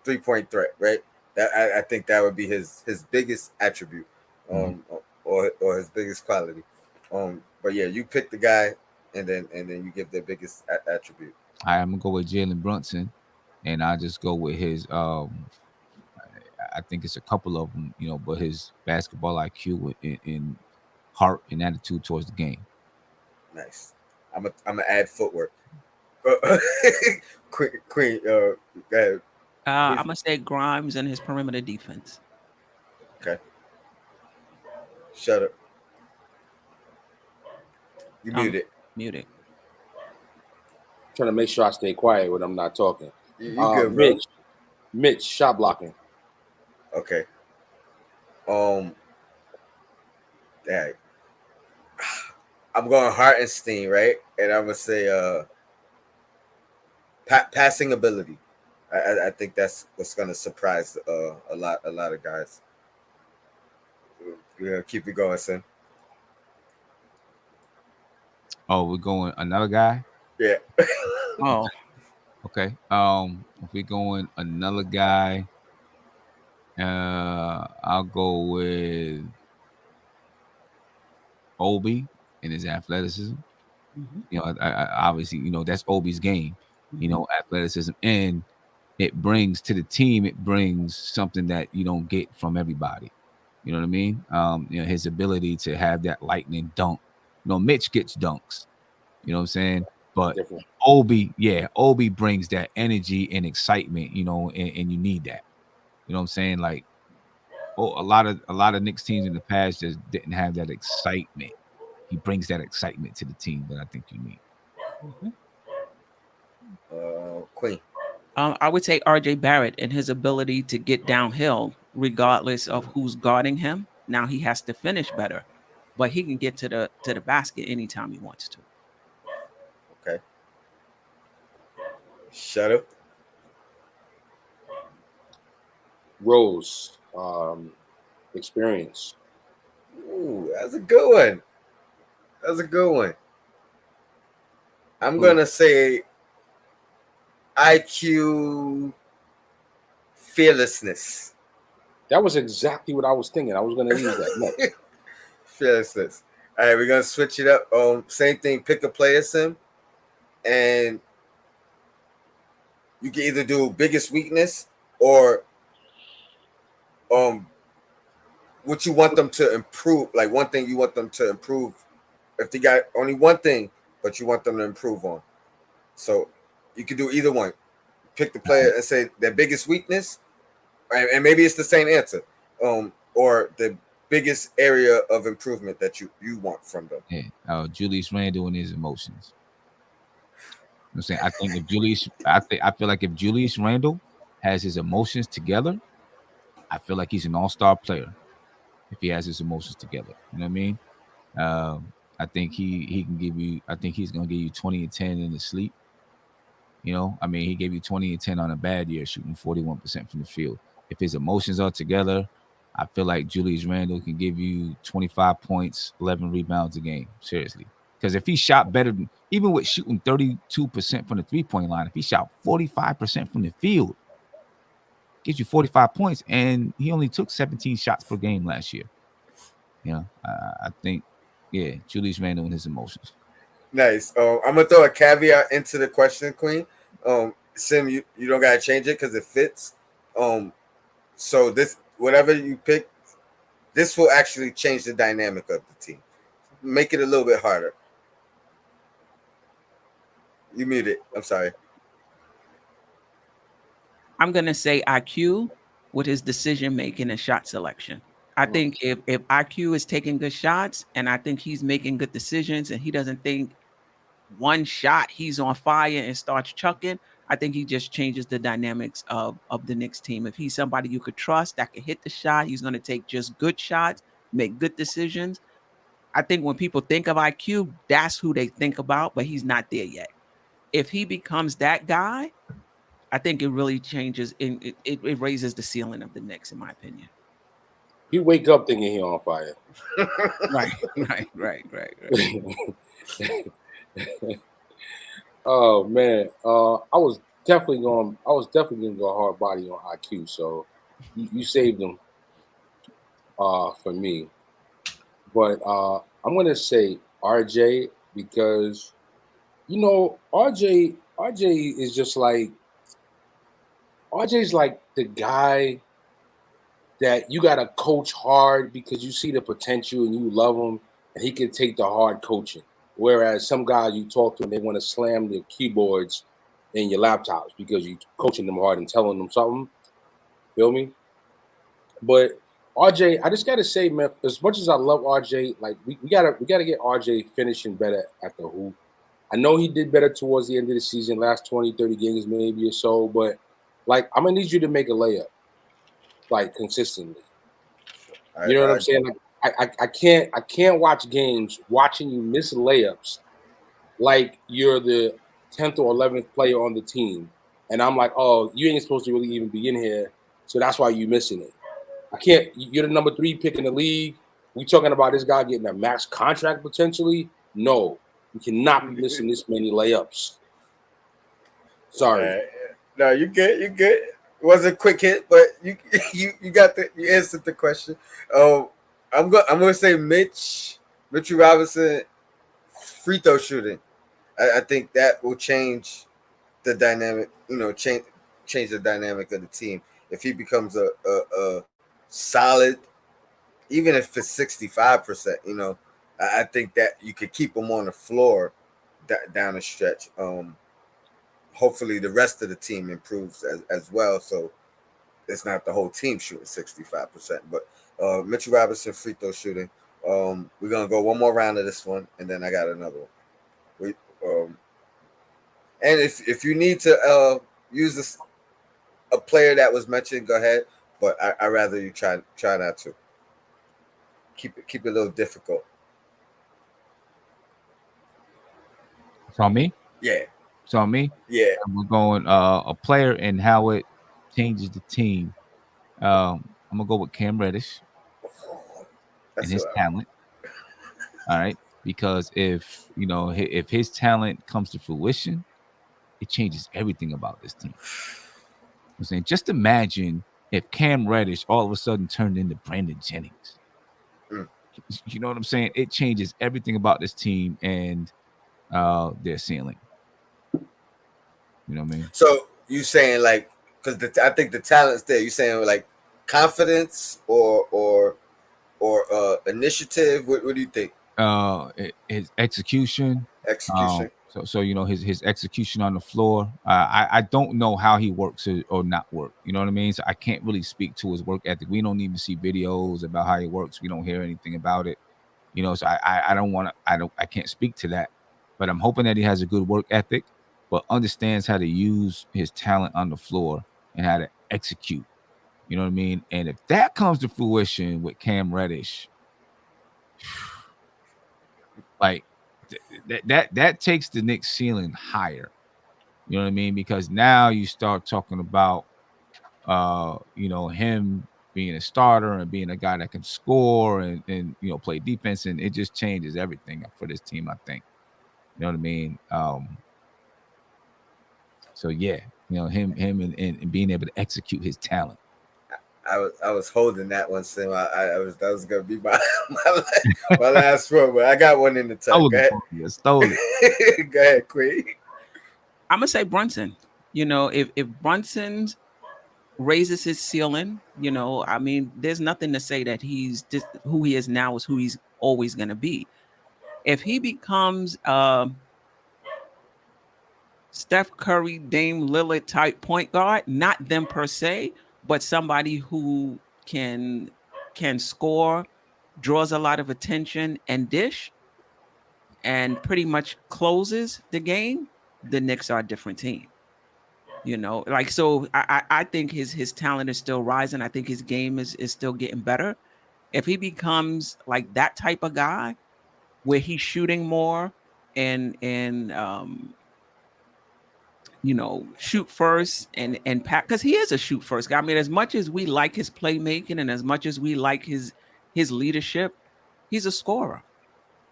3-point threat, right? That I think that would be his biggest attribute, or his biggest quality. But yeah, you pick the guy, and then you give their biggest attribute. I'm gonna go with Jalen Brunson, and I just go with his. I think it's a couple of them, but his basketball IQ and heart and attitude towards the game. Nice. I'm gonna add footwork. Queen, go ahead. I'm gonna say Grimes and his perimeter defense. Okay. Shut up. You muted. Muted. Trying to make sure I stay quiet when I'm not talking. You good, bro? Mitch, shot blocking. Okay. Dang. I'm going Hartenstein, right? And I'm gonna say passing ability. I think that's what's gonna surprise a lot of guys. Yeah, keep it going, son. Oh, we're going another guy. Yeah. Oh, Okay. If we're going another guy, I'll go with Obi and his athleticism. Obviously, that's Obi's game. Athleticism, and it brings to the team. It brings something that you don't get from everybody. You know what I mean? His ability to have that lightning dunk. Mitch gets dunks. You know what I'm saying? But Different. Obi brings that energy and excitement. And you need that. You know what I'm saying? Like, a lot of Knicks teams in the past just didn't have that excitement. He brings that excitement to the team that I think you need. Queen. I would say R.J. Barrett and his ability to get downhill, regardless of who's guarding him. Now he has to finish better, but he can get to the basket anytime he wants to. Okay. Shut up. Rose, experience. Ooh, that's a good one. That's a good one. I'm gonna say IQ, fearlessness. That was exactly what I was thinking. I was going to use that. No. Fearlessness. All right, we're gonna switch it up. Same thing. Pick a player, Sim, and you can either do biggest weakness or what you want them to improve. Like one thing you want them to improve. If they got only one thing, but you want them to improve on, so you can do either one. Pick the player and say their biggest weakness, and maybe it's the same answer, or the biggest area of improvement that you want from them. Yeah, Julius Randle and his emotions. I'm saying I think I feel like if Julius Randle has his emotions together, I feel like he's an all-star player. If he has his emotions together, you know what I mean? I think he can give you. I think he's gonna give you 20 and 10 in his sleep. He gave you 20 and 10 on a bad year, shooting 41% from the field. If his emotions are together, I feel like Julius Randle can give you 25 points, 11 rebounds a game. Seriously. Because if he shot better than, even with shooting 32% from the three-point line, if he shot 45% from the field, gives you 45 points, and he only took 17 shots per game last year. I think, Julius Randle and his emotions. Nice. I'm gonna throw a caveat into the question, Queen. Sim, you don't gotta change it because it fits. Um, so this whatever you pick, this will actually change the dynamic of the team. Make it a little bit harder. You muted. I'm sorry. I'm gonna say IQ with his decision making and shot selection. I think if IQ is taking good shots and I think he's making good decisions and he doesn't think one shot he's on fire and starts chucking, I think he just changes the dynamics of the Knicks team. If he's somebody you could trust that can hit the shot, he's going to take just good shots, make good decisions. I think when people think of IQ, that's who they think about, but he's not there yet. If he becomes that guy, I think it really changes. It raises the ceiling of the Knicks, in my opinion. He wake up thinking he on fire. Right, right. Oh man, I was definitely gonna go hard body on IQ. So you saved him for me. But I'm gonna say RJ because RJ is just like RJ's like the guy that you gotta coach hard because you see the potential and you love him and he can take the hard coaching. Whereas some guys you talk to and they want to slam the keyboards in your laptops because you coaching them hard and telling them something. Feel me? But RJ, I just gotta say, man, as much as I love RJ, like we gotta get RJ finishing better at the hoop. I know he did better towards the end of the season, last 20, 30 games maybe or so, but like I'm gonna need you to make a layup like consistently. You know what I'm saying? Like I can't watch games watching you miss layups like you're the 10th or 11th player on the team, and I'm like, oh, you ain't supposed to really even be in here, so that's why you missing it. I can't. You're the number 3 pick in the league. We talking about this guy getting a max contract potentially? No, you cannot be missing this many layups. Sorry. No, you good. You good. It wasn't a quick hit, but you got you answered the question. Um, I'm gonna say Mitchell Robinson free throw shooting. I think that will change the dynamic. Change the dynamic of the team if he becomes a solid, even if it's 65%. I think that you could keep him on the floor down the stretch. Hopefully the rest of the team improves as well. So it's not the whole team shooting 65%. But Mitchell Robinson free throw shooting. We're gonna go one more round of this one, and then I got another one. We, and if you need to use a player that was mentioned, go ahead. But I rather you try not to keep it a little difficult. It's on me. Yeah. It's on me. Yeah. We're going a player and how it changes the team. I'm gonna go with Cam Reddish and his talent. All right, because if if his talent comes to fruition, it changes everything about this team. I'm saying, just imagine if Cam Reddish all of a sudden turned into Brandon Jennings. You know what I'm saying? It changes everything about this team and their ceiling. You know what I mean? So you saying like because I think the talent's there. You saying like confidence or initiative? What do you think? His execution. Execution. So his execution on the floor. I don't know how he works or not work. You know what I mean? So I can't really speak to his work ethic. We don't even see videos about how he works. We don't hear anything about it. So I don't want to. I can't speak to that. But I'm hoping that he has a good work ethic, but understands how to use his talent on the floor and how to execute. You know what I mean? And if that comes to fruition with Cam Reddish, like that takes the Knicks ceiling higher. You know what I mean? Because now you start talking about him being a starter and being a guy that can score and play defense, and it just changes everything for this team, I think. You know what I mean? So yeah, him and being able to execute his talent. I was holding that one, Sim. I was that was gonna be my my last one, but I got one in the tuck. Stole Go it ahead, from you. Stole it. go ahead, Queen. I'm gonna say Brunson. If Brunson raises his ceiling, I mean, there's nothing to say that he's just who he is now is who he's always gonna be. If he becomes Steph Curry, Dame Lillard type point guard, not them per se, but somebody who can score, draws a lot of attention and dish, and pretty much closes the game, the Knicks are a different team. Like, so I think his talent is still rising. I think his game is still getting better. If he becomes like that type of guy where he's shooting more and shoot first and pack, because he is a shoot first guy. I mean, as much as we like his playmaking and as much as we like his leadership, he's a scorer.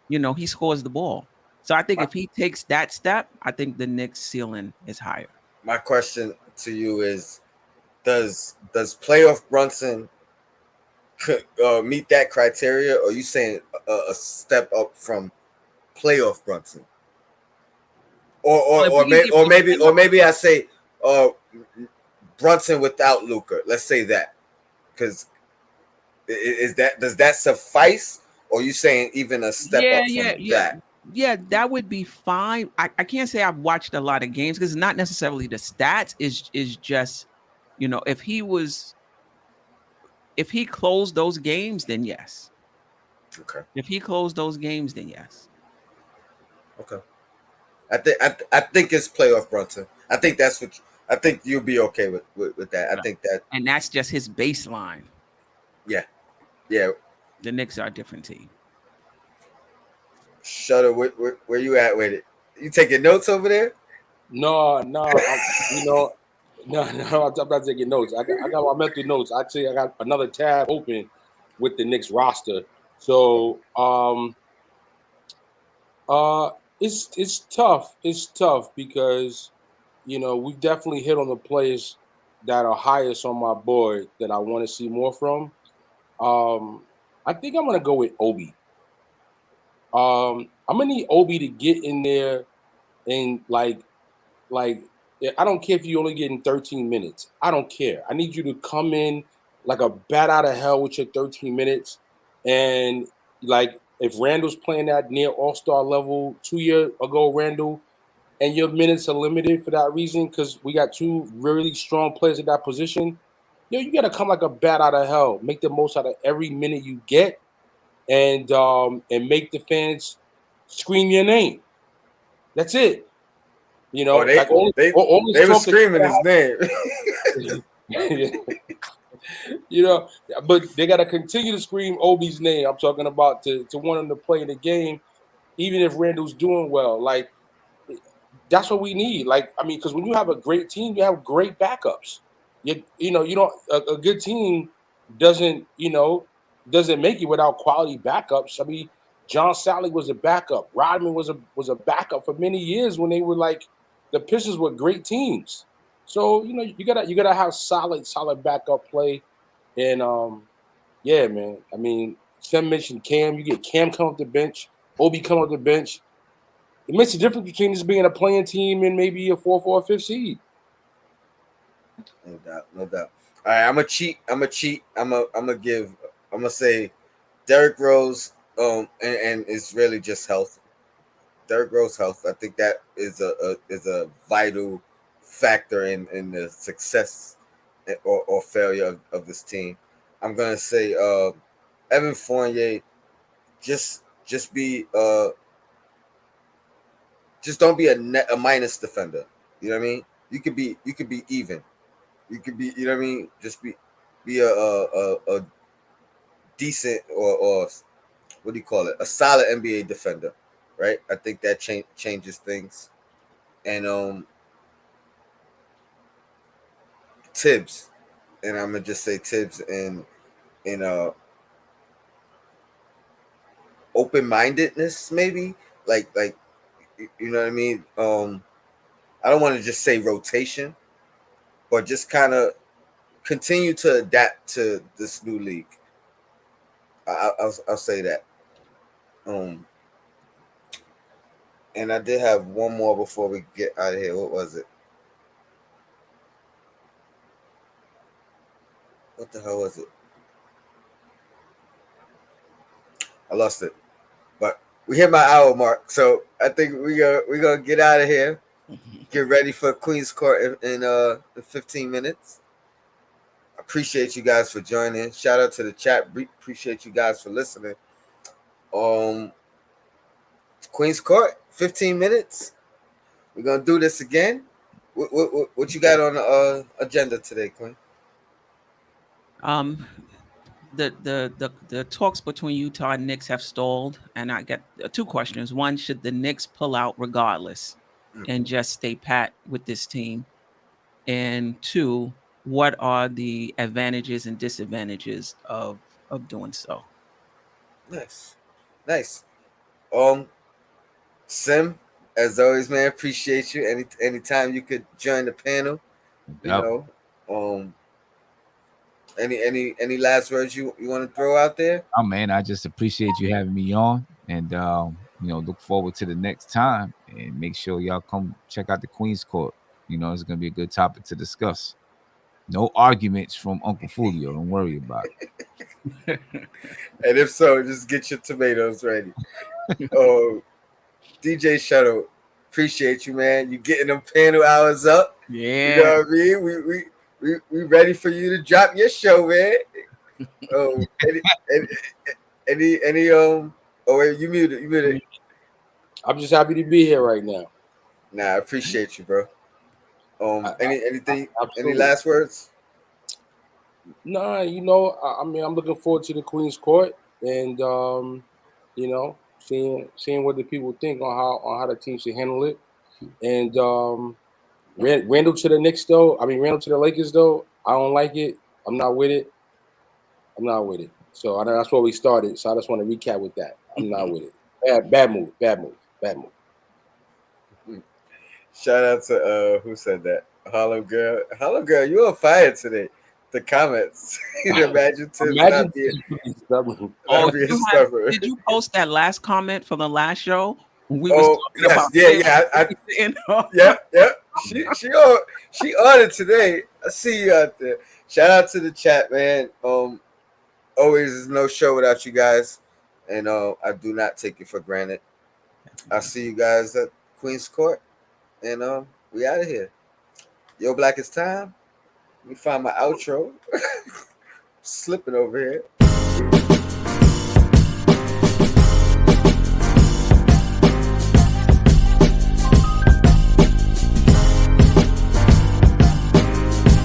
He scores the ball. So I think My, if he takes that step, I think the Knicks ceiling is higher. my question to you is: does playoff Brunson meet that criteria, or are you saying a step up from playoff Brunson? Or Well, or if or, we can may, give or him a maybe or playoff, maybe I say uh Brunson without Luca. Let's say that, because is that does that suffice, or you saying even a step yeah, up yeah, from yeah, that? yeah, that would be fine. I can't say I've watched a lot of games because it's not necessarily the stats. Is just, if he closed those games, then yes. Okay, If he closed those games, then yes. okay. I think it's playoff Brunson. I think that's what I think you'll be okay with that. I Right. think that And that's just his baseline. yeah, yeah. The Knicks are a different team. Shutter, where you at with it? You taking notes over there? No, no, no, I'm not taking notes. I got my mental notes. Actually, I got another tab open with the Knicks roster. So, it's tough. It's tough because we definitely hit on the players that are highest on my board that I want to see more from. I think I'm gonna go with Obi. I'm gonna need Obi to get in there and like I don't care if you only getting 13 minutes. I don't care. I need you to come in like a bat out of hell with your 13 minutes. And like if Randall's playing that near all-star level 2 years ago, Randall, and your minutes are limited for that reason, because we got two really strong players at that position, you gotta come like a bat out of hell. Make the most out of every minute you get and make the fans scream your name. That's it. Oh, Like they all this they were talk that screaming his name. you know, but they got to continue to scream Obi's name. I'm talking about to want him to play in the game, even if Randall's doing well. Like that's what we need. Like I mean, because when you have a great team, you have great backups. You don't a good team doesn't doesn't make it without quality backups. I mean, John Sally was a backup. Rodman was a backup for many years when they were like the Pistons were great teams. So you gotta have solid backup play, and yeah, man. I mean, Sam mentioned Cam. You get Cam come off the bench, Obi come off the bench. It makes a difference between this being a playing team and maybe a 4 or 5th seed. No doubt, no doubt. All right, I'm gonna cheat. I'm gonna say Derrick Rose. And it's really just health. Derrick Rose health. I think that is a vital factor in the success or failure of this team. I'm gonna say Evan Fournier. Just be just don't be a minus defender. You know what I mean? You could be even. You could be, you know what I mean? Just be a decent or what do you call it? A solid NBA defender, right? I think that changes things. And Tibbs, and I'm gonna just say Tibbs and open mindedness maybe, like you know what I mean. I don't want to just say rotation, but just kind of continue to adapt to this new league. I'll say that. Um, and I did have one more before we get out of here. What was it? What the hell was it? I lost it. But we hit my hour mark, so I think we gonna get out of here. Get ready for Queen's Court in 15 minutes. Appreciate you guys for joining. Shout out to the chat. Appreciate you guys for listening. Um, Queen's Court, 15 minutes. We're gonna do this again. What you got on the agenda today, Queen? The talks between Utah and Knicks have stalled, and I got two questions. One, should the Knicks pull out regardless and just stay pat with this team? And two, what are the advantages and disadvantages of doing so? Nice. Sim, as always, man, appreciate you. Anytime you could join the panel, you Yep. know. Any last words you want to throw out there? Oh man, I just appreciate you having me on, and look forward to the next time. And make sure y'all come check out the Queen's Court. It's gonna be a good topic to discuss. No arguments from Uncle Fulio. Don't worry about it. And if so, just get your tomatoes ready. DJ Shuttle, appreciate you, man. You getting them panel hours up. Yeah. You know what I mean? We ready for you to drop your show, man. Any oh wait, you muted. I'm just happy to be here right now. Nah, I appreciate you, bro. Anything? Absolutely. Any last words? Nah, I mean, I'm looking forward to the Queen's Court, and seeing what the people think on how the team should handle it. And Randle to the Knicks though. I mean, Randle to the Lakers though. I don't like it. I'm not with it. So that's where we started. So I just want to recap with that. I'm not with it. Bad move. Shout out to who said that? Harlem Girl, you on fire today. The comments. Imagine not being stubborn. Did you post that last comment from the last show? We was talking about yeah. She on it today. I see you out there. Shout out to the chat, man. Always is no show without you guys, and I do not take it for granted. I'll see you guys at Queen's Court, and we out of here. Yo, Black, it's time. Let me find my outro. Slipping over here.